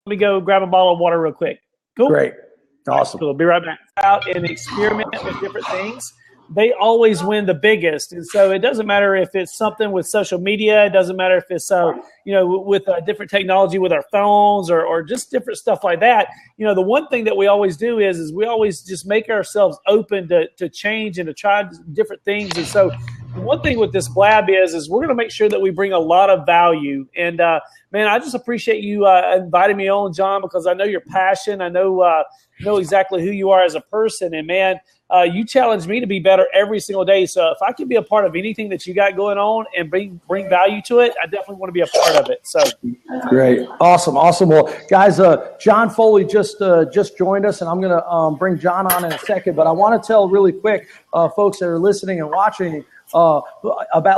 Let me go grab a bottle of water real quick. Cool. Great. Awesome. Cool. Be right back. Out and experiment with different things. They always win the biggest. And so it doesn't matter if it's something with social media. It doesn't matter if it's, with different technology with our phones or just different stuff like that. The one thing that we always do is we always just make ourselves open to change and to try different things. And so the one thing with this Blab is we're going to make sure that we bring a lot of value. And, man, I just appreciate you inviting me on, John, because I know your passion. I know exactly who you are as a person. And, man, you challenge me to be better every single day. So if I can be a part of anything that you got going on and bring value to it, I definitely want to be a part of it. So great. Awesome. Well, guys, John Foley just joined us, and I'm going to bring John on in a second. But I want to tell really quick, folks that are listening and watching, a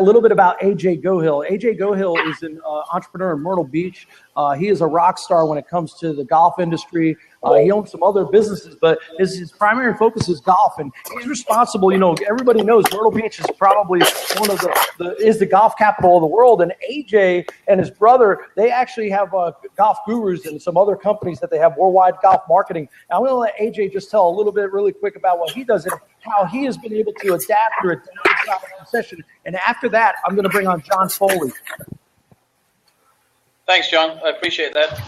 little bit about AJ Gohill. AJ Gohill is an entrepreneur in Myrtle Beach. He is a rock star when it comes to the golf industry. He owns some other businesses, but his primary focus is golf, and he's responsible. Everybody knows Myrtle Beach is probably one of the golf capital of the world. And AJ and his brother, they actually have Golf Gurus and some other companies that they have, Worldwide Golf Marketing. And I'm going to let AJ just tell a little bit really quick about what he does and how he has been able to adapt through a downside session. And after that, I'm going to bring on John Foley. Thanks, John. I appreciate that.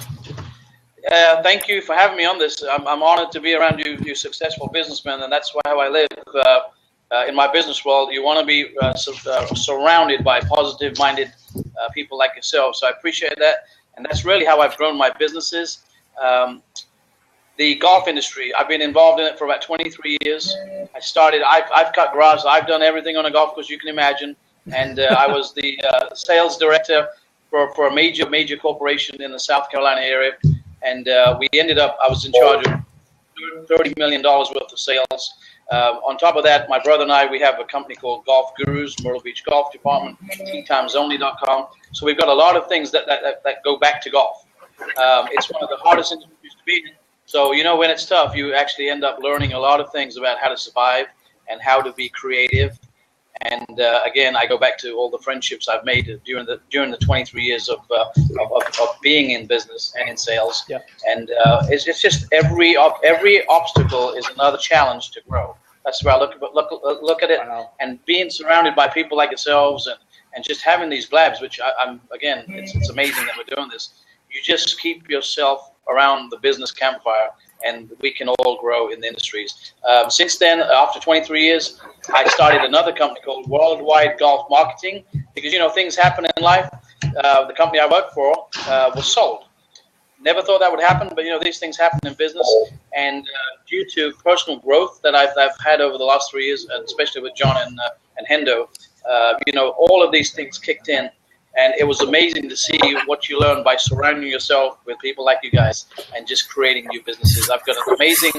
Thank you for having me on this. I'm honored to be around you successful businessmen, and that's how I live. In my business world, you want to be surrounded by positive-minded people like yourself. So I appreciate that, and that's really how I've grown my businesses. The golf industry, I've been involved in it for about 23 years. I've cut grass. I've done everything on a golf course you can imagine, and I was the sales director for a major corporation in the South Carolina area. And I was in charge of $30 million worth of sales. On top of that, my brother and I, we have a company called Golf Gurus, Myrtle Beach Golf Department, teatimesonly.com. So we've got a lot of things that go back to golf. It's one of the hardest industries to be in. So, when it's tough, you actually end up learning a lot of things about how to survive and how to be creative. And again, I go back to all the friendships I've made during the 23 years of being in business and in sales. Yeah. And it's just every obstacle is another challenge to grow. That's where I look at it. Wow. And being surrounded by people like yourselves and just having these blabs, which it's amazing that we're doing this. You just keep yourself around the business campfire, and we can all grow in the industries. Since then, after 23 years, I started another company called Worldwide Golf Marketing because, things happen in life. The company I worked for was sold. Never thought that would happen, but, these things happen in business. And due to personal growth that I've had over the last 3 years, and especially with John and Hendo, all of these things kicked in. And it was amazing to see what you learn by surrounding yourself with people like you guys and just creating new businesses. I've got an amazing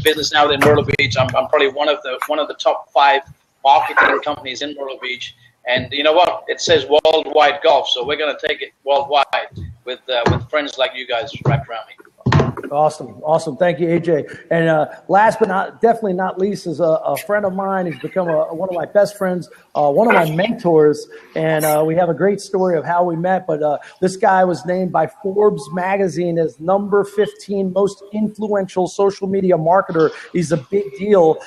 business now in Myrtle Beach. I'm probably one of the top 5 marketing companies in Myrtle Beach. And you know what? It says Worldwide Golf, so we're going to take it worldwide with friends like you guys wrapped around me. Awesome. Thank you, AJ. And last but definitely not least is a friend of mine. He's become one of my best friends, one of my mentors. And we have a great story of how we met. But this guy was named by Forbes magazine as number 15 most influential social media marketer. He's a big deal.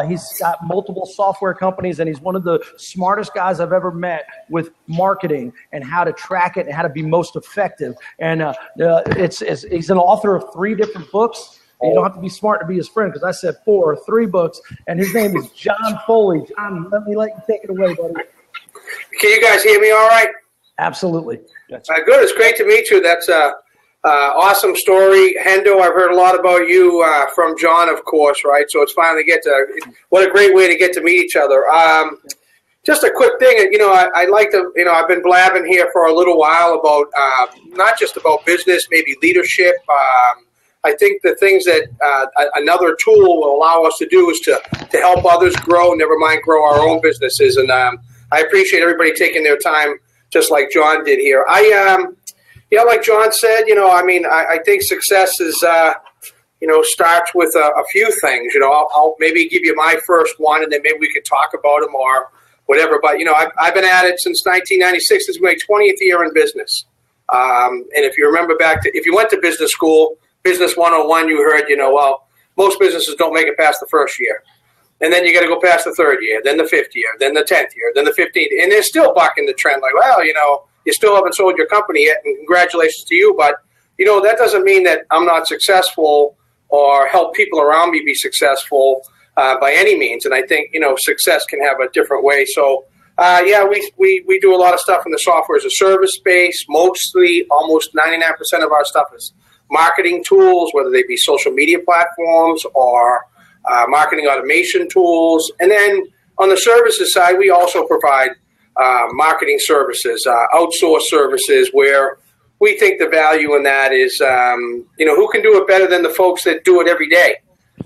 He's got multiple software companies, and he's one of the smartest guys I've ever met with marketing and how to track it and how to be most effective. And he's an author of 3 different books. You don't have to be smart to be his friend, because I said 3 books, and his name is John Foley. John, let you take it away, buddy. Can you guys hear me all right? Absolutely. Good. It's great to meet you. That's an awesome story. Hendo, I've heard a lot about you from John, of course, right? So it's finally what a great way to get to meet each other. Just a quick thing, I like to, I've been blabbing here for a little while about not just about business, maybe leadership. I think the things that another tool will allow us to do is to help others grow, never mind grow our own businesses. And I appreciate everybody taking their time, just like John did here. Like John said, I think success is, starts with a few things. I'll maybe give you my first one, and then maybe we could talk about them or whatever. But, I've been at it since 1996. This is my 20th year in business. And if you remember if you went to business school, Business 101, you heard, well, most businesses don't make it past the first year. And then you got to go past the third year, then the fifth year, then the 10th year, then the 15th. And they're still bucking the trend like, well, you still haven't sold your company yet, and congratulations to you. But, that doesn't mean that I'm not successful or help people around me be successful by any means. And I think, success can have a different way. So, we do a lot of stuff in the software as a service space. Mostly, almost 99% of our stuff is marketing tools, whether they be social media platforms or marketing automation tools. And then on the services side, we also provide marketing services, outsourced services, where we think the value in that is, who can do it better than the folks that do it every day,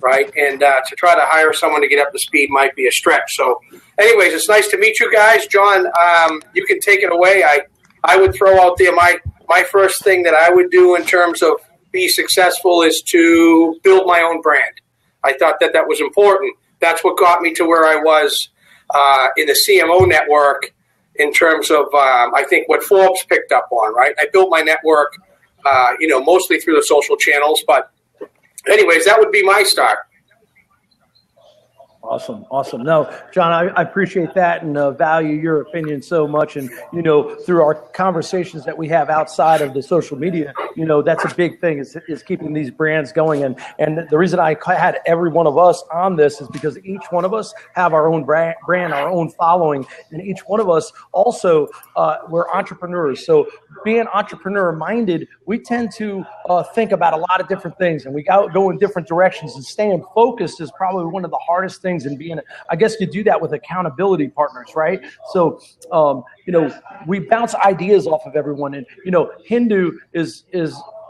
right? And to try to hire someone to get up to speed might be a stretch. So anyways, it's nice to meet you guys. John, you can take it away. I would throw out there my first thing that I would do in terms of be successful is to build my own brand. I thought that was important. That's what got me to where I was in the CMO network in terms of, I think, what Forbes picked up on, right? I built my network, mostly through the social channels. But anyways, that would be my start. Awesome. No, John, I appreciate that and value your opinion so much. And, through our conversations that we have outside of the social media, that's a big thing is keeping these brands going. And the reason I had every one of us on this is because each one of us have our own brand, our own following. And each one of us also, we're entrepreneurs. So being entrepreneur minded, we tend to think about a lot of different things, and we go in different directions, and staying focused is probably one of the hardest things. And I guess you do that with accountability partners, right? So, we bounce ideas off of everyone. And, Hindu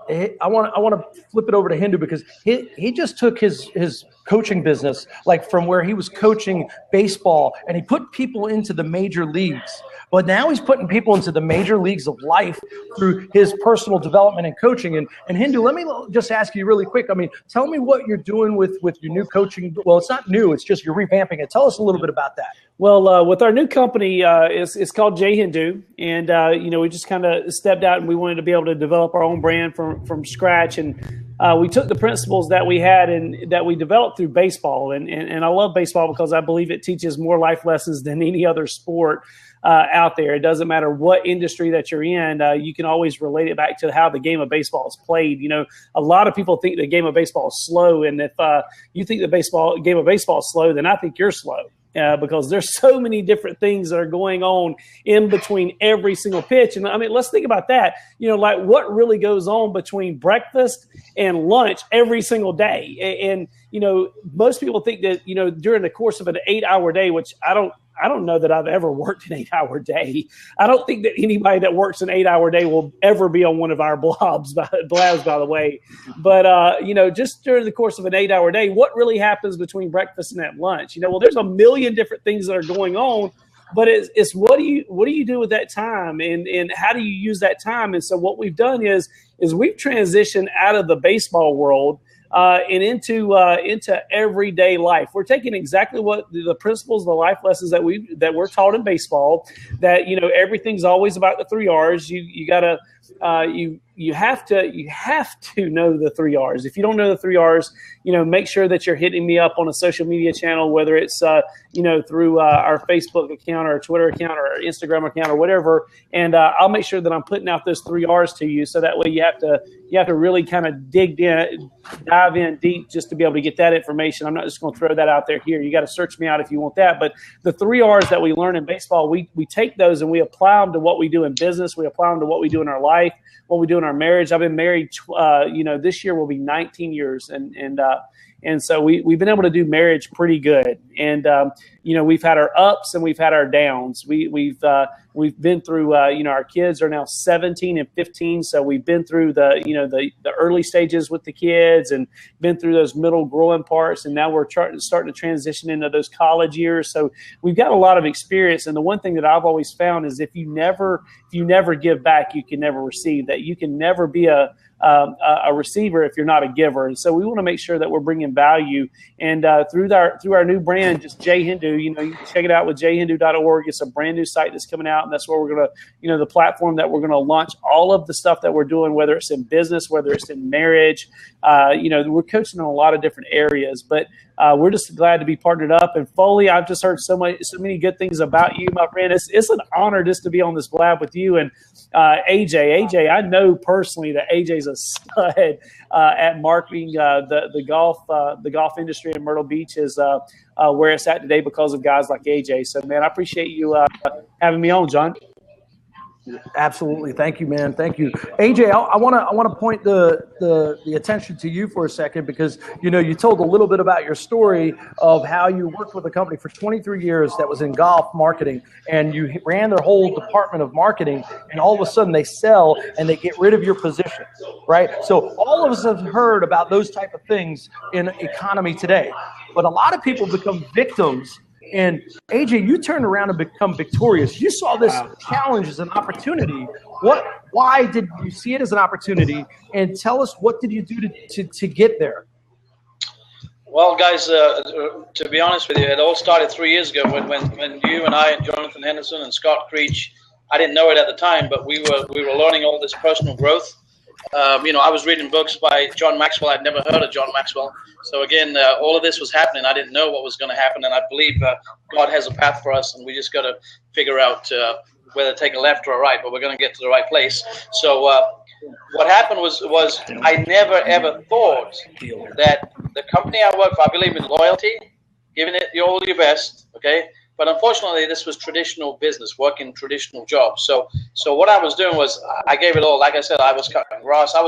I want to flip it over to Hindu because he just took his coaching business, like from where he was coaching baseball, and he put people into the major leagues. But now he's putting people into the major leagues of life through his personal development and coaching. And Hindu, let me just ask you really quick. I mean, tell me what you're doing with your new coaching. Well, it's not new. It's just you're revamping it. Tell us a little bit about that. Well, with our new company, it's called J Hindu. And, we just kind of stepped out and we wanted to be able to develop our own brand from scratch. And we took the principles that we had and that we developed through baseball. And I love baseball because I believe it teaches more life lessons than any other sport out there. It doesn't matter what industry that you're in. You can always relate it back to how the game of baseball is played. A lot of people think the game of baseball is slow. And if you think the game of baseball is slow, then I think you're slow. Because there's so many different things that are going on in between every single pitch. And I mean, let's think about that. Like what really goes on between breakfast and lunch every single day. And most people think that, during the course of an 8-hour day, which I don't know that I've ever worked an 8-hour day. I don't think that anybody that works an 8-hour day will ever be on one of our blabs, by the way. But, just during the course of an 8-hour day, what really happens between breakfast and at lunch? Well, there's a million different things that are going on, but it's what do you do with that time and how do you use that time? And so what we've done is we've transitioned out of the baseball world and into everyday life. We're taking exactly what the principles, the life lessons that we're taught in baseball. That everything's always about the 3 R's. You gotta you have to know the 3 R's. If you don't know the 3 R's, make sure that you're hitting me up on a social media channel, whether it's through our Facebook account or our Twitter account or our Instagram account or whatever, and I'll make sure that I'm putting out those 3 R's to you. So that way you have to really kind of dive in deep just to be able to get that information. I'm not just going to throw that out there here. You got to search me out if you want that. But the 3 R's that we learn in baseball, we take those and we apply them to what we do in business. We apply them to what we do in our life, what we do in our marriage. I've been married, this year will be 19 years. And so we've been able to do marriage pretty good. And, we've had our ups and we've had our downs. We've been through, our kids are now 17 and 15. So we've been through the early stages with the kids and been through those middle growing parts. And now we're starting to transition into those college years. So we've got a lot of experience. And the one thing that I've always found is if you never give back, you can never receive. That you can never be a a receiver if you're not a giver. And so we want to make sure that we're bringing value. And through our new brand, just Jay Hindu, you can check it out with jhindu.org. It's a brand new site that's coming out, and that's where we're going to, the platform that we're going to launch all of the stuff that we're doing, whether it's in business, whether it's in marriage. We're coaching in a lot of different areas, but we're just glad to be partnered up. And Foley, I've just heard so many good things about you, my friend. It's an honor just to be on this blab with you. And AJ, I know personally that AJ's a stud at marketing. The golf industry in Myrtle Beach is where it's at today because of guys like AJ. So, man, I appreciate you having me on, John. Absolutely. Thank you, man. Thank you. AJ, I want to point the attention to you for a second, because, you told a little bit about your story of how you worked with a company for 23 years that was in golf marketing, and you ran their whole department of marketing, and all of a sudden they sell and they get rid of your position, right? So all of us have heard about those type of things in economy today, but a lot of people become victims. And AJ, you turned around and become victorious. You saw this challenge as an opportunity. Why did you see it as an opportunity? And tell us, what did you do to get there? Well, guys, to be honest with you, it all started 3 years ago when you and I and Jonathan Henderson and Scott Creech, I didn't know it at the time, but we were learning all this personal growth. I was reading books by John Maxwell. I'd never heard of John Maxwell. So again, all of this was happening. I didn't know what was going to happen, and I believe God has a path for us, and we just got to figure out whether to take a left or a right, but we're going to get to the right place. So what happened was I never ever thought that the company I work for, I believe in loyalty, giving it all your best, okay? But unfortunately, this was traditional business, working traditional jobs. So what I was doing was I gave it all. Like I said, I was cutting grass. I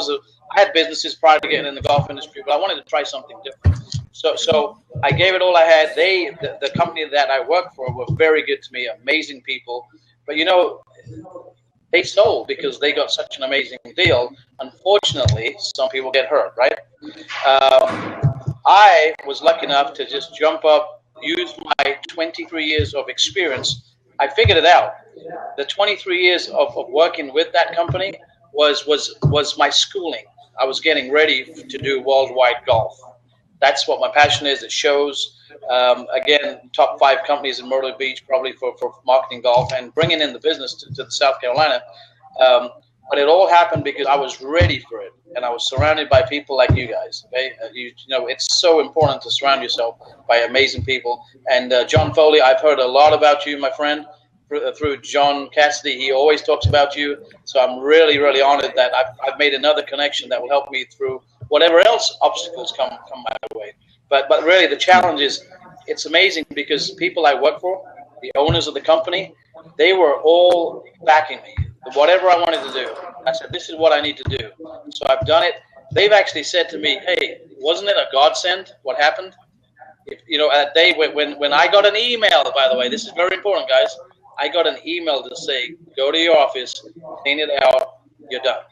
had businesses prior to getting in the golf industry, but I wanted to try something different. So I gave it all I had. The company that I worked for were very good to me, amazing people. But, they sold because they got such an amazing deal. Unfortunately, some people get hurt, right? I was lucky enough to just jump up, use my 23 years of experience. I figured it out. The 23 years of working with that company was my schooling. I was getting ready to do worldwide golf. That's what my passion is. It shows. Again, top 5 companies in Myrtle Beach, probably for marketing golf and bringing in the business to South Carolina. But it all happened because I was ready for it, and I was surrounded by people like you guys. Okay? It's so important to surround yourself by amazing people. And John Foley, I've heard a lot about you, my friend, through John Cassidy. He always talks about you. So I'm really, really honored that I've made another connection that will help me through whatever else obstacles come my way. But really, the challenge is, it's amazing because people I work for, the owners of the company, they were all backing me. Whatever I wanted to do, I said, this is what I need to do. So I've done it. They've actually said to me, hey, wasn't it a godsend what happened? That day when I got an email, by the way, this is very important, guys. I got an email to say, go to your office, clean it out, you're done.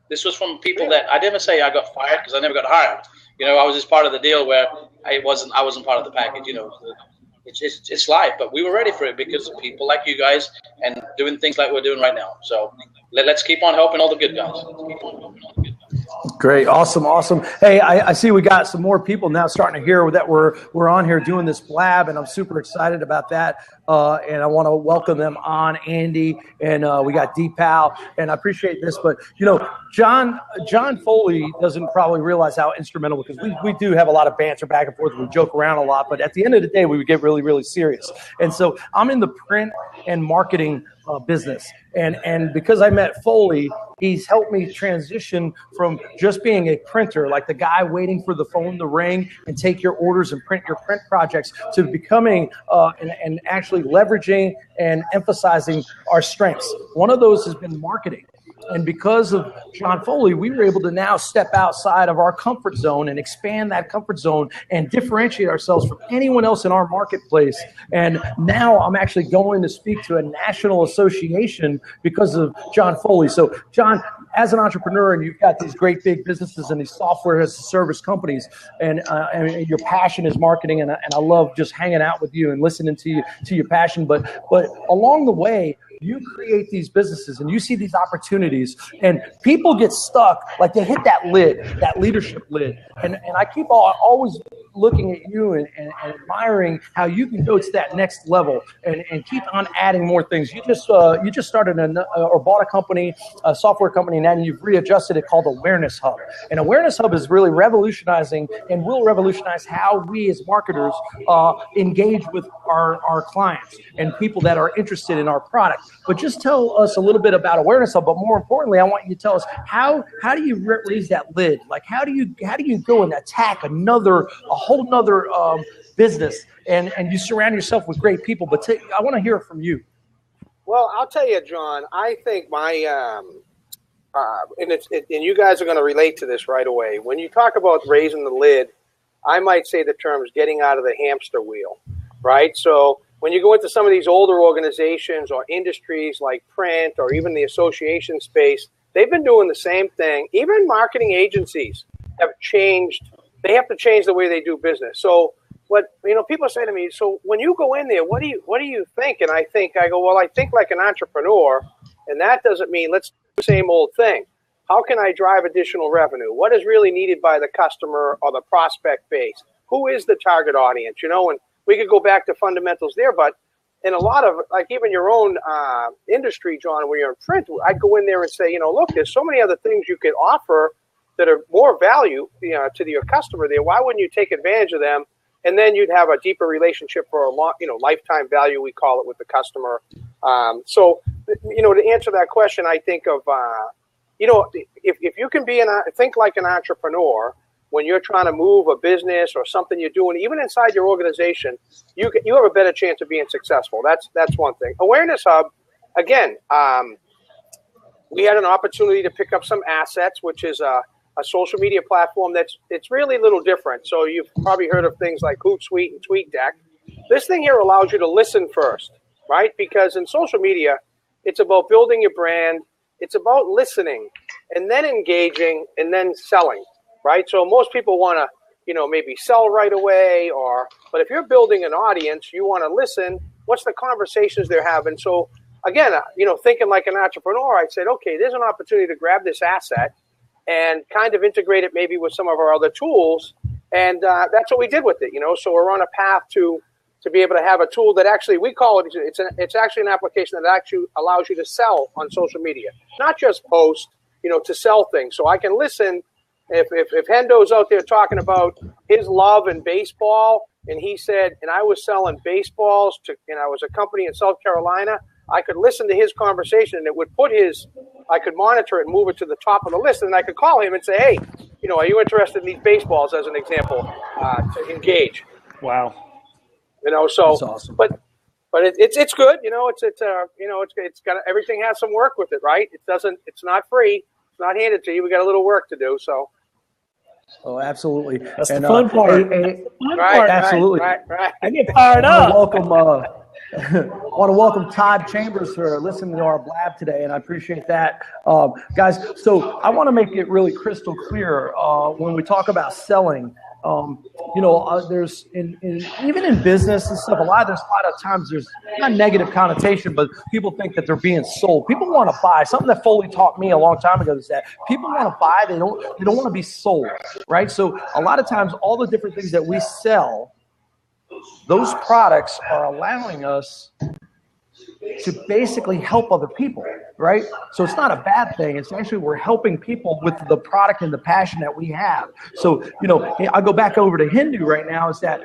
This was from people that I didn't say I got fired because I never got hired. I was just part of the deal where I wasn't part of the package. It's life, but we were ready for it because of people like you guys and doing things like we're doing right now. So let's keep on helping all the good guys. Great. Awesome. Hey, I see we got some more people now starting to hear that we're on here doing this blab, and I'm super excited about that. And I want to welcome them on, Andy, and we got Deepal, and I appreciate this. But, John Foley doesn't probably realize how instrumental, because we do have a lot of banter back and forth. We joke around a lot, but at the end of the day, we would get really, really serious. And so I'm in the print and marketing business. And because I met Foley, he's helped me transition from just being a printer, like the guy waiting for the phone to ring and take your orders and print your print projects, to becoming and actually leveraging and emphasizing our strengths. One of those has been marketing. And because of John Foley, we were able to now step outside of our comfort zone and expand that comfort zone and differentiate ourselves from anyone else in our marketplace. And now I'm actually going to speak to a national association because of John Foley. So, John, as an entrepreneur, and you've got these great big businesses and these software as a service companies, and your passion is marketing, and I love just hanging out with you and listening to your passion. But along the way, you create these businesses and you see these opportunities, and people get stuck, like they hit that lid, that leadership lid. And I keep always looking at you and admiring how you can go to that next level and keep on adding more things. You just started or bought a company, a software company, and then you've readjusted it called Awareness Hub. And Awareness Hub is really revolutionizing and will revolutionize how we as marketers engage with our clients and people that are interested in our product. But just tell us a little bit about Awareness Hub. But more importantly, I want you to tell us how do you raise that lid? Like how do you go and attack a whole nother business and you surround yourself with great people? But I want to hear it from you. Well, I'll tell you, John, I think my and you guys are going to relate to this right away. When you talk about raising the lid, I might say the term is getting out of the hamster wheel, right? So when you go into some of these older organizations or industries like print or even the association space, they've been doing the same thing. Even marketing agencies have changed. They have to change the way they do business. So people say to me, so when you go in there, what do you think? And I go, well, I think like an entrepreneur, and that doesn't mean let's do the same old thing. How can I drive additional revenue? What is really needed by the customer or the prospect base? Who is the target audience? And we could go back to fundamentals there, but in a lot of, like even your own industry, John, where you're in print, I'd go in there and say, look, there's so many other things you could offer that are more value to your customer there. Why wouldn't you take advantage of them? And then you'd have a deeper relationship for a long, lifetime value, we call it, with the customer. So to answer that question, I think of, if you can think like an entrepreneur when you're trying to move a business or something you're doing, even inside your organization, you have a better chance of being successful. That's one thing. Awareness Hub, again, we had an opportunity to pick up some assets, which is a social media platform it's really a little different. So you've probably heard of things like Hootsuite and TweetDeck. This thing here allows you to listen first, right? Because in social media, it's about building your brand. It's about listening and then engaging and then selling, right? So most people want to, maybe sell right away but if you're building an audience, you want to listen. What's the conversations they're having? So again, thinking like an entrepreneur, I said, okay, there's an opportunity to grab this asset and kind of integrate it maybe with some of our other tools. And that's what we did with it, So we're on a path to be able to have a tool that actually, we call it, it's actually an application that actually allows you to sell on social media, not just post, to sell things. So I can listen. If Hendo's out there talking about his love in baseball, and he said, and I was selling baseballs I was a company in South Carolina, I could listen to his conversation and it would I could monitor it and move it to the top of the list, and I could call him and say, hey, are you interested in these baseballs as an example, to engage? Wow. So that's awesome. But it's good. It's got, everything has some work with it, right? It's not free. It's not handed to you. We got a little work to do. So. Oh, absolutely. That's the fun part. That's the fun part. Absolutely. Right. I get fired up. I want to welcome Todd Chambers for listening to our blab today, and I appreciate that. Guys, so I want to make it really crystal clear when we talk about selling. There's even in business and stuff, there's a lot of times there's not negative connotation, but people think that they're being sold. People want to buy. Something that Foley taught me a long time ago is that people want to buy. They don't want to be sold, right? So a lot of times, all the different things that we sell, those products are allowing us to basically help other people, right? So it's not a bad thing. It's actually, we're helping people with the product and the passion that we have. So, I go back over to Hindu right now, is that,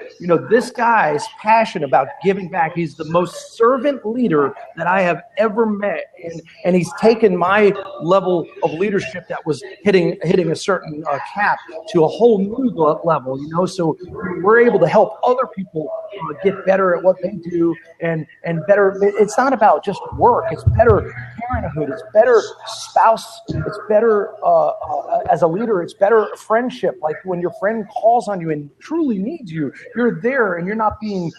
this guy is passionate about giving back. He's the most servant leader that I have ever met. And he's taken my level of leadership that was hitting a certain cap to a whole new level, So we're able to help other people get better at what they do and better. It's not about just work. It's better parenthood. It's better spouse. It's better as a leader. It's better friendship. Like when your friend calls on you and truly needs you, you're there and you're not being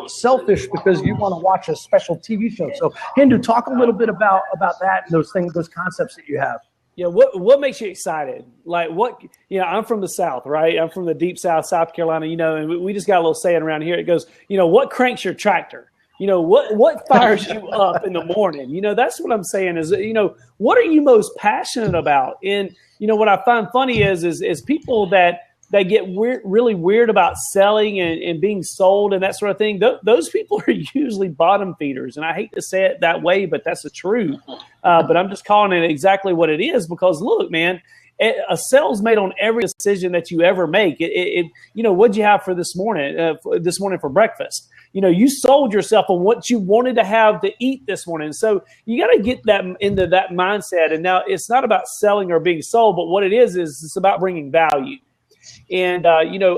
selfish because you want to watch a special TV show. So Hindu, talk a little bit about that and those things, those concepts that you have. Yeah, what makes you excited? Like what, I'm from the South, right? I'm from the deep South, South Carolina, and we just got a little saying around here. It goes, what cranks your tractor? You know, what fires you up in the morning? You know, that's what I'm saying is, you know, what are you most passionate about? And, you know, what I find funny is people that get really weird about selling and being sold and that sort of thing. Those people are usually bottom feeders. And I hate to say it that way, but that's the truth. But I'm just calling it exactly what it is, because look, man, a sale's made on every decision that you ever make. You know, what'd you have for this morning for breakfast? You know, you sold yourself on what you wanted to have to eat this morning. So you got to get that into that mindset. And now it's not about selling or being sold, but what it is it's about bringing value. And, you know,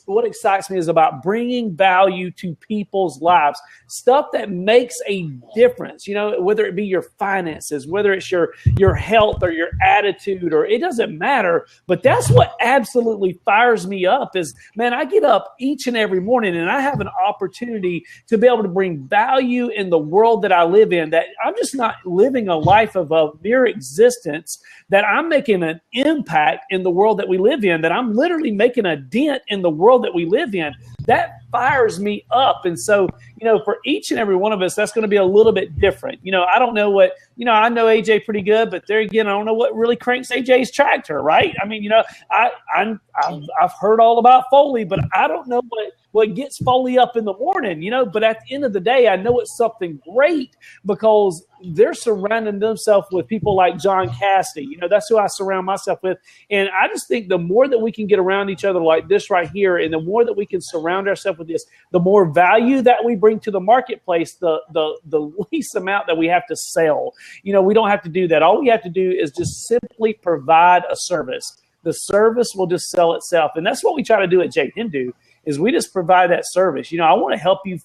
what excites me is about bringing value to people's lives, stuff that makes a difference, you know, whether it be your finances, whether it's your health or your attitude, or it doesn't matter. But that's what absolutely fires me up is, man, I get up each and every morning and I have an opportunity to be able to bring value in the world that I live in, that I'm just not living a life of a mere existence, that I'm making an impact in the world that we live in, that I'm literally making a dent in the world that we live in. That fires me up. And so, you know, for each and every one of us, that's going to be a little bit different. You know, I don't know what, you know, I know AJ pretty good, but there again, I don't know what really cranks AJ's tractor, right? I mean, you know, I've heard all about Foley, but I don't know what gets Foley up in the morning, you know, but at the end of the day, I know it's something great because they're surrounding themselves with people like John Cassidy. You know, that's who I surround myself with. And I just think the more that we can get around each other like this right here, and the more that we can surround ourselves with this, the more value that we bring to the marketplace, the least amount that we have to sell. You know, we don't have to do that. All we have to do is just simply provide a service. The service will just sell itself. And that's what we try to do at J Hindu. Is we just provide that service. You know, I want to help you.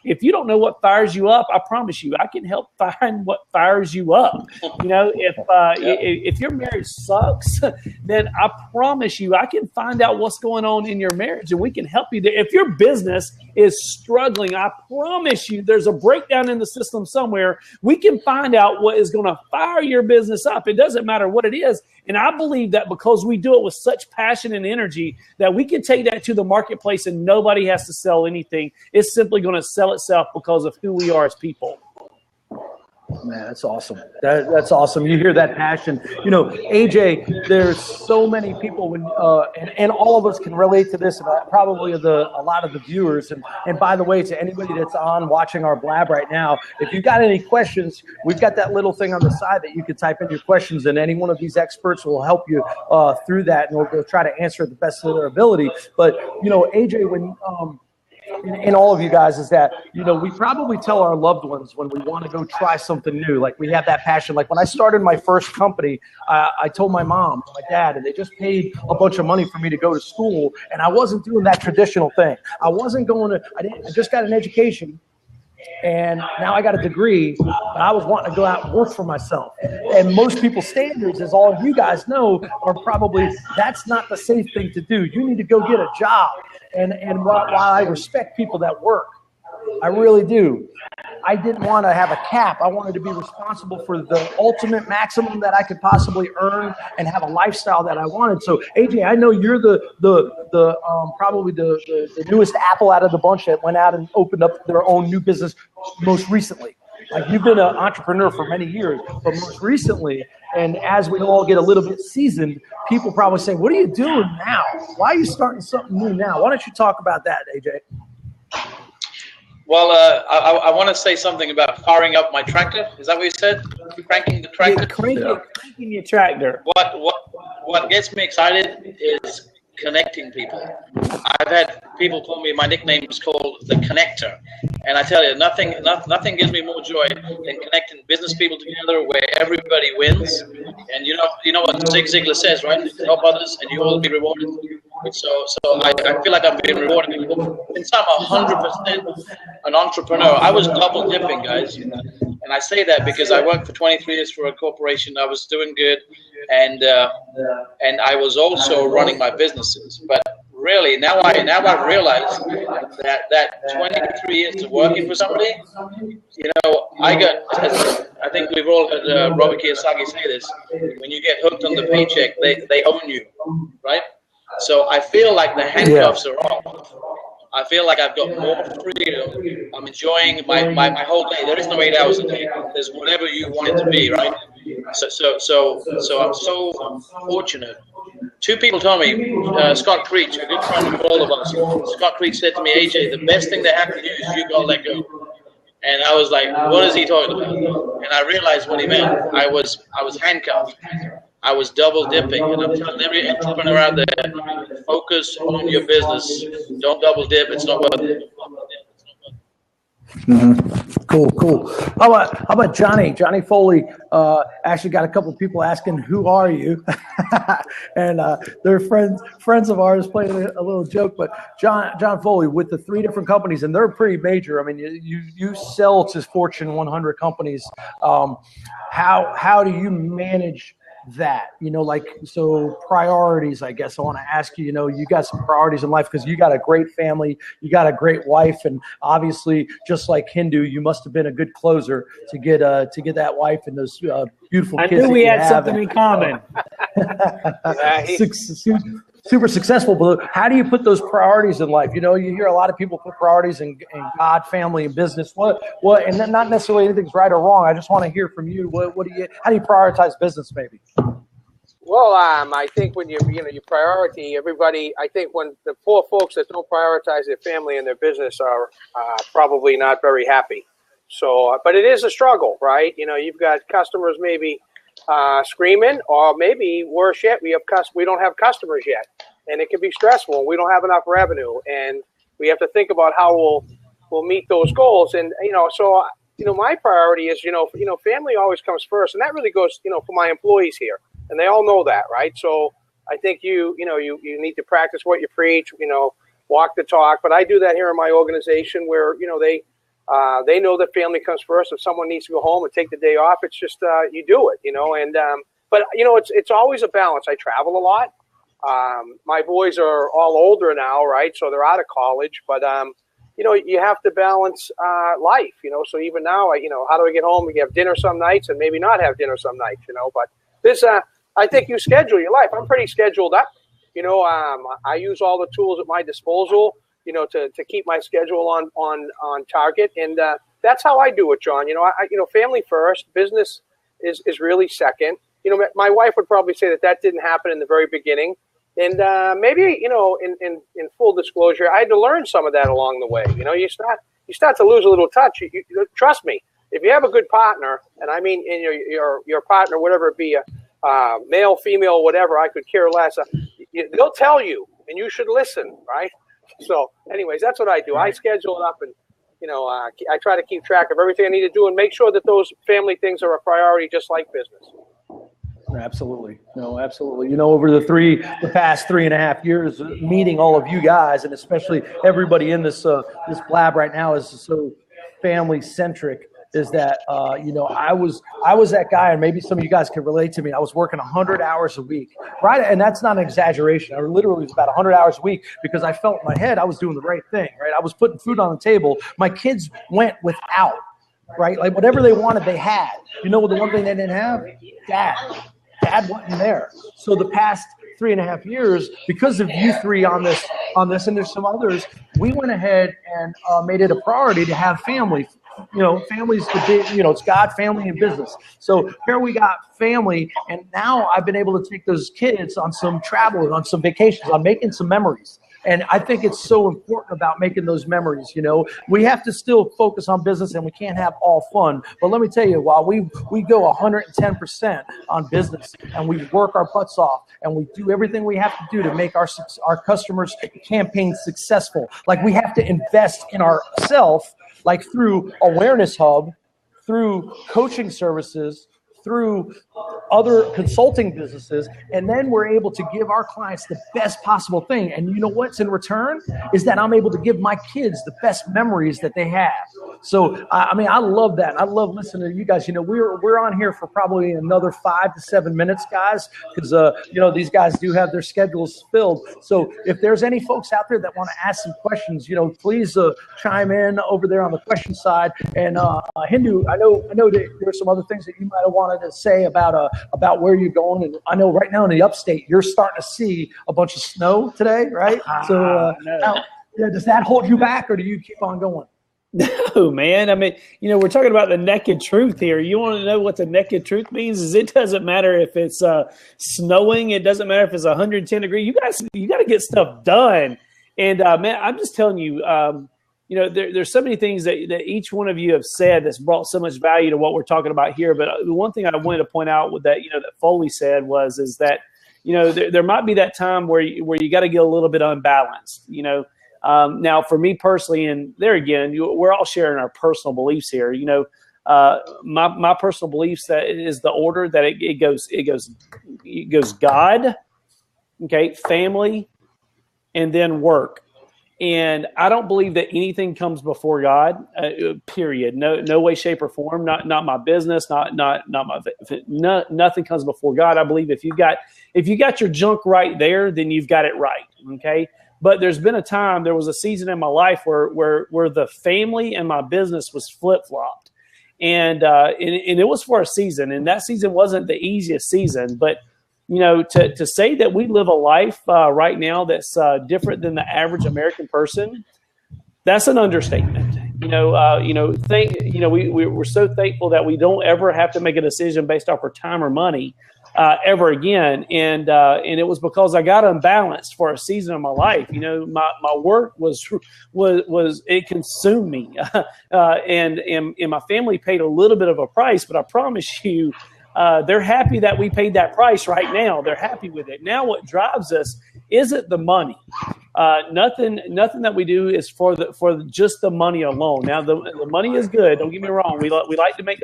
If you don't know what fires you up, I promise you, I can help find what fires you up. You know, if your marriage sucks, then I promise you, I can find out what's going on in your marriage, and we can help you there. If your business is struggling, I promise you, there's a breakdown in the system somewhere. We can find out what is going to fire your business up. It doesn't matter what it is. And I believe that because we do it with such passion and energy, that we can take that to the marketplace and nobody has to sell anything. It's simply going to sell itself because of who we are as people. Man, that's awesome. That's awesome. You hear that passion. You know, AJ, there's so many people when and all of us can relate to this, and probably a lot of the viewers. And by the way, to anybody that's watching our blab right now, if you've got any questions, we've got that little thing on the side that you can type in your questions, and any one of these experts will help you through that, and we'll try to answer it the best of their ability. But, you know, AJ, when in all of you guys, is that, you know, we probably tell our loved ones when we want to go try something new, like we have that passion. Like when I started my first company, I told my mom, my dad, and they just paid a bunch of money for me to go to school, and I wasn't doing that traditional thing. I wasn't going to, I just got an education, and now I got a degree, but I was wanting to go out and work for myself. And most people's standards, as all of you guys know, are probably, that's not the safe thing to do. You need to go get a job. And while I respect people that work, I really do, I didn't want to have a cap. I wanted to be responsible for the ultimate maximum that I could possibly earn and have a lifestyle that I wanted. So, AJ, I know you're probably the newest apple out of the bunch that went out and opened up their own new business most recently. Like, you've been an entrepreneur for many years, but most recently, and as we all get a little bit seasoned, people probably say, what are you doing now? Why are you starting something new now? Why don't you talk about that, AJ? Well, I want to say something about firing up my tractor. Is that what you said? Cranking the tractor? Yeah, cranking your tractor. What gets me excited is connecting people. I've had people call me, my nickname is called the Connector. And I tell you, nothing gives me more joy than connecting business people together where everybody wins. And you know what Zig Ziglar says, right? Help others and you will be rewarded. So I feel like I'm being rewarded. Since I'm 100% an entrepreneur, I was double dipping, guys. And I say that because I worked for 23 years for a corporation. I was doing good, and I was also running my businesses. But really, now I've realized that 23 years of working for somebody, you know, I think we've all heard Robert Kiyosaki say this: when you get hooked on the paycheck, they own you, right? So I feel like the handcuffs are off. I feel like I've got more freedom. I'm enjoying my whole day. There is no 8 hours a day. There's whatever you want it to be, right? So I'm so fortunate. Two people told me, Scott Creech, a good friend of all of us. Scott Creech said to me, AJ, the best thing that happened to you is you got let go. And I was like, what is he talking about? And I realized what he meant. I was handcuffed. I was double dipping. And I'm telling every entrepreneur out there, focus on your business. Don't double dip. It's not worth it. Mm-hmm. Cool. How about Johnny? Johnny Foley actually got a couple of people asking, "Who are you?" And they're friends of ours playing a little joke. But John Foley with the 3 different companies, and they're pretty major. I mean, you sell to Fortune 100 companies. How do you manage that? So priorities, I guess I want to ask you, you got some priorities in life because you got a great family, you got a great wife, and obviously just like Hindu, you must have been a good closer to get that wife and those beautiful kids. I knew we had something in common. Super successful, but how do you put those priorities in life? You hear a lot of people put priorities in God, family, and business. What, and then not necessarily anything's right or wrong. I just want to hear from you. How do you prioritize business, maybe? Well, I think when your priority, everybody, I think when the poor folks that don't prioritize their family and their business are probably not very happy. So, but it is a struggle, right? You've got customers maybe screaming, or maybe worse yet, we don't have customers yet, and it can be stressful. We don't have enough revenue, and we have to think about how we'll meet those goals. And so my priority is family always comes first, and that really goes for my employees here, and they all know that, right? So I think you need to practice what you preach, walk the talk. But I do that here in my organization where they know that family comes first. If someone needs to go home and take the day off, it's just you do it, and but it's always a balance. I travel a lot. My boys are all older now, right? So they're out of college, but you have to balance life, So even now, how do I get home? We have dinner some nights and maybe not have dinner some nights, But this, I think you schedule your life. I'm pretty scheduled up, I use all the tools at my disposal, to keep my schedule on target. And that's how I do it, John. Family first, business is really second. My wife would probably say that didn't happen in the very beginning. And maybe, in full disclosure, I had to learn some of that along the way. You start to lose a little touch. You trust me, if you have a good partner, and I mean, in your partner, whatever it be, male, female, whatever, I could care less. They'll tell you, and you should listen, right? So anyways, that's what I do. I schedule it up, and, I try to keep track of everything I need to do and make sure that those family things are a priority, just like business. Absolutely. No, absolutely. Over the past 3.5 years, meeting all of you guys, and especially everybody in this blab right now is so family centric. Is that I was that guy, and maybe some of you guys can relate to me. I was working 100 hours a week, right? And that's not an exaggeration. I literally was about 100 hours a week because I felt in my head I was doing the right thing, right? I was putting food on the table. My kids went without, right? Like whatever they wanted, they had. The one thing they didn't have? Dad wasn't there. So the past 3.5 years, because of you three on this, and there's some others, we went ahead and made it a priority to have family. Family's the big, it's God, family, and business. So here we got family, and now I've been able to take those kids on some travel, on some vacations, on making some memories. And I think it's so important about making those memories. We have to still focus on business, and we can't have all fun. But let me tell you, while we go 110% on business, and we work our butts off, and we do everything we have to do to make our customers' campaign successful, like we have to invest in ourselves, like through Awareness Hub, through coaching services, through other consulting businesses, and then we're able to give our clients the best possible thing. And you know what's in return is that I'm able to give my kids the best memories that they have. So, I love that. I love listening to you guys. We're on here for probably another 5 to 7 minutes, guys, because, these guys do have their schedules filled. So if there's any folks out there that want to ask some questions, please chime in over there on the question side. And Hindu, I know that there's some other things that you might have wanted to say about where you're going. And I know right now in the upstate, you're starting to see a bunch of snow today, right? So does that hold you back, or do you keep on going? No, man. I mean, we're talking about the naked truth here. You want to know what the naked truth means? Is it doesn't matter if it's snowing. It doesn't matter if it's 110 degrees. You got to get stuff done. And man, I'm just telling you, there's so many things that each one of you have said that's brought so much value to what we're talking about here. But the one thing I wanted to point out with that, that Foley said is that, there might be that time where you got to get a little bit unbalanced, Now, for me personally, and there again, we're all sharing our personal beliefs here. My personal beliefs that is the order that it goes God, okay, family, and then work. And I don't believe that anything comes before God. Period. No way, shape, or form. Not my business. Nothing comes before God. I believe if you got your junk right there, then you've got it right. Okay. But there was a season in my life where the family and my business was flip-flopped. And it was for a season. And that season wasn't the easiest season. But, to say that we live a life right now that's different than the average American person, that's an understatement. We're so thankful that we don't ever have to make a decision based off our time or money. Ever again, and it was because I got unbalanced for a season of my life. My work was it consumed me, and my family paid a little bit of a price. But I promise you, they're happy that we paid that price right now. They're happy with it. Now, what drives us isn't the money. Nothing that we do is for just the money alone. Now, the money is good. Don't get me wrong. We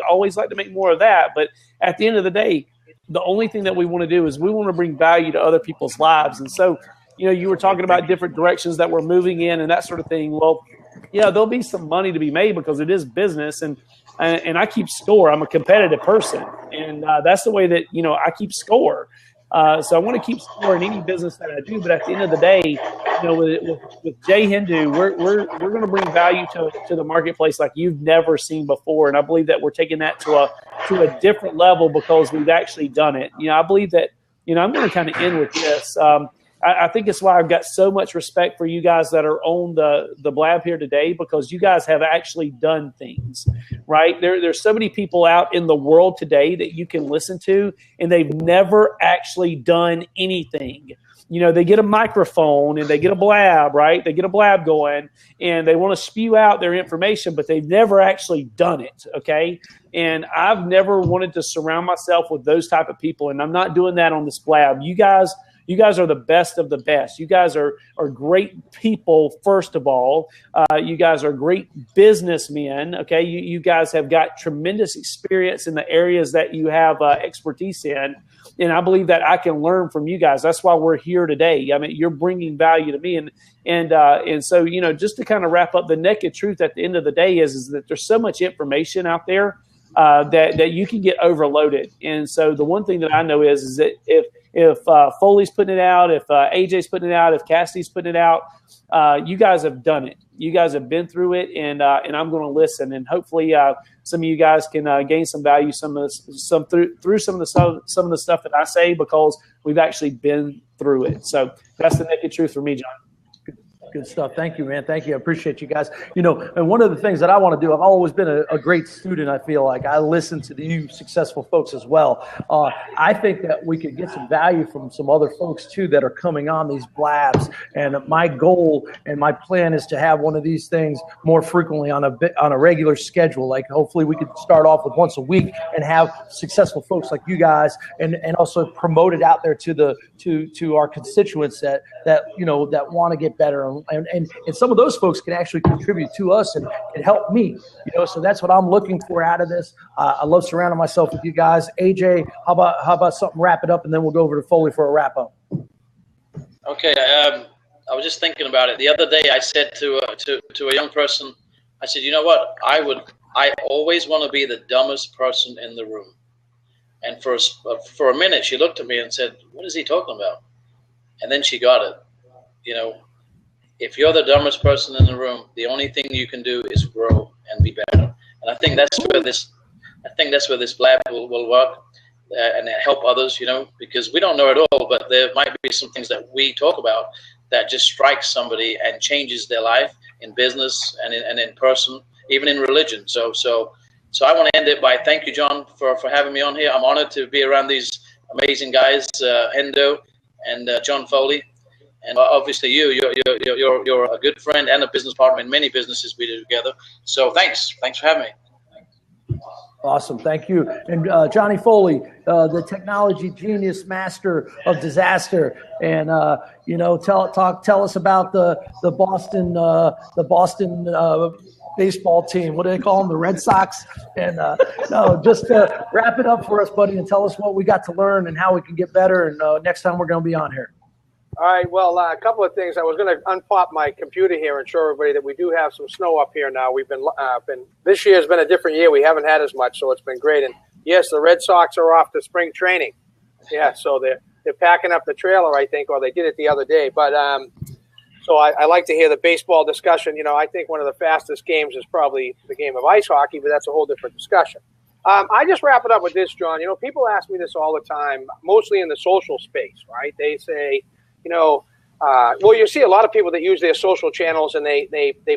always like to make more of that. But at the end of the day, the only thing that we want to do is we want to bring value to other people's lives. And so, you were talking about different directions that we're moving in and that sort of thing. Well, yeah, there'll be some money to be made because it is business, and I keep score. I'm a competitive person, and that's the way that I keep score. So I want to keep score in any business that I do. But at the end of the day, with Jay Hindu, we're going to bring value to the marketplace like you've never seen before. And I believe that we're taking that to a different level because we've actually done it. I believe that, I'm going to kind of end with this. I think it's why I've got so much respect for you guys that are on the Blab here today, because you guys have actually done things, right? There's so many people out in the world today that you can listen to, and they've never actually done anything. They get a microphone and they get a blab, right? They get a blab going and they want to spew out their information, but they've never actually done it, okay? And I've never wanted to surround myself with those type of people, and I'm not doing that on this blab. You guys are the best of the best. You guys are great people, first of all. You guys are great businessmen, okay? You guys have got tremendous experience in the areas that you have expertise in, and I believe that I can learn from you guys. That's why we're here today. I mean, you're bringing value to me, and so, just to kind of wrap up, the naked truth at the end of the day is that there's so much information out there that you can get overloaded. And so the one thing that I know is that if Foley's putting it out, if AJ's putting it out, if Cassidy's putting it out, you guys have done it. You guys have been through it, and I'm going to listen. And hopefully, some of you guys can gain some value, through some of the stuff that I say, because we've actually been through it. So that's the naked truth for me, John. Good stuff. Thank you, man. Thank you. I appreciate you guys. And one of the things that I want to do, I've always been a great student. I feel like I listen to you successful folks as well. I think that we could get some value from some other folks too that are coming on these blabs. And my goal and my plan is to have one of these things more frequently on a regular schedule. Like hopefully we could start off with once a week and have successful folks like you guys, and also promote it out there to our constituents that want to get better. And some of those folks can actually contribute to us and help me, so that's what I'm looking for out of this. I love surrounding myself with you guys. AJ, how about something, wrap it up, and then we'll go over to Foley for a wrap up. Okay. I was just thinking about it. The other day I said to a young person, I said, you know what? I always want to be the dumbest person in the room. And for a minute, she looked at me and said, what is he talking about? And then she got it. If you're the dumbest person in the room, the only thing you can do is grow and be better. And I think that's where this blab will work and help others, because we don't know it all, but there might be some things that we talk about that just strikes somebody and changes their life in business and in person, even in religion. So I want to end it by thank you, John, for having me on here. I'm honored to be around these amazing guys, Hendo and John Foley, and obviously you're a good friend and a business partner in many businesses we do together. So thanks for having me. Awesome, thank you. And Johnny Foley, the technology genius, master of disaster, and tell us about the Boston baseball team. What do they call them? The Red Sox. And just wrap it up for us, buddy, and tell us what we got to learn and how we can get better. And next time we're going to be on here. All right. Well, a couple of things. I was going to unpop my computer here and show everybody that we do have some snow up here now. We've been this year has been a different year. We haven't had as much, so it's been great. And yes, the Red Sox are off to spring training. Yeah, so they're packing up the trailer, I think, or they did it the other day. But so I like to hear the baseball discussion. I think one of the fastest games is probably the game of ice hockey, but that's a whole different discussion. I just wrap it up with this, John. People ask me this all the time, mostly in the social space, right? They say, well, you see a lot of people that use their social channels and they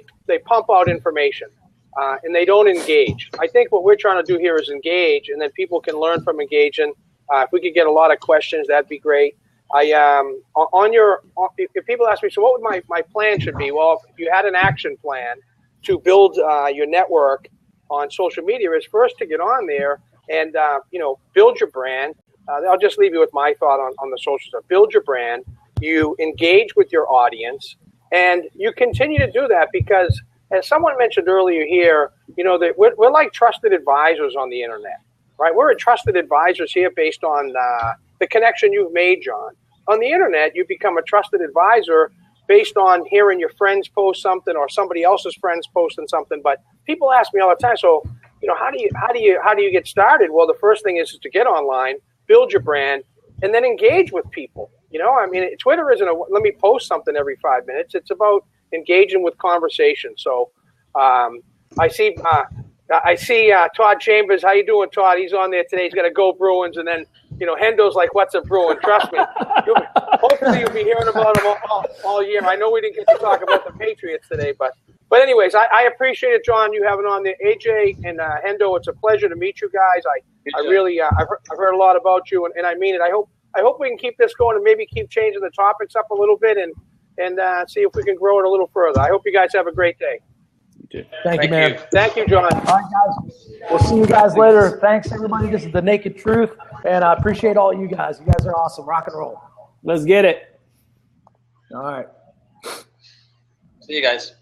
pump out information and they don't engage. I think what we're trying to do here is engage, and then people can learn from engaging. If we could get a lot of questions, that'd be great. If people ask me, so what would my plan should be? Well, if you had an action plan to build your network on social media, is first to get on there and build your brand. I'll just leave you with my thought on the social stuff. Build your brand. You engage with your audience, and you continue to do that because, as someone mentioned earlier here, that we're like trusted advisors on the internet, right? We're trusted advisors here based on the connection you've made, John. On the internet, you become a trusted advisor based on hearing your friends post something or somebody else's friends posting something. But people ask me all the time, so how do you get started? Well, the first thing is to get online, build your brand, and then engage with people. Twitter isn't let me post something every 5 minutes. It's about engaging with conversation. So I see Todd Chambers. How you doing, Todd? He's on there today. He's got to go Bruins, and then Hendo's like, "What's a Bruin?" Trust me. Hopefully you'll be hearing about them all year. I know we didn't get to talk about the Patriots today, but anyways, I appreciate it, John. You having on there, AJ and Hendo. It's a pleasure to meet you guys. I really I've heard a lot about you, and I mean it. I hope we can keep this going and maybe keep changing the topics up a little bit and see if we can grow it a little further. I hope you guys have a great day. Thank you, man. Thank you, John. All right, guys. We'll see you guys later. Thanks, everybody. This is The Naked Truth, and I appreciate all you guys. You guys are awesome. Rock and roll. Let's get it. All right. See you guys.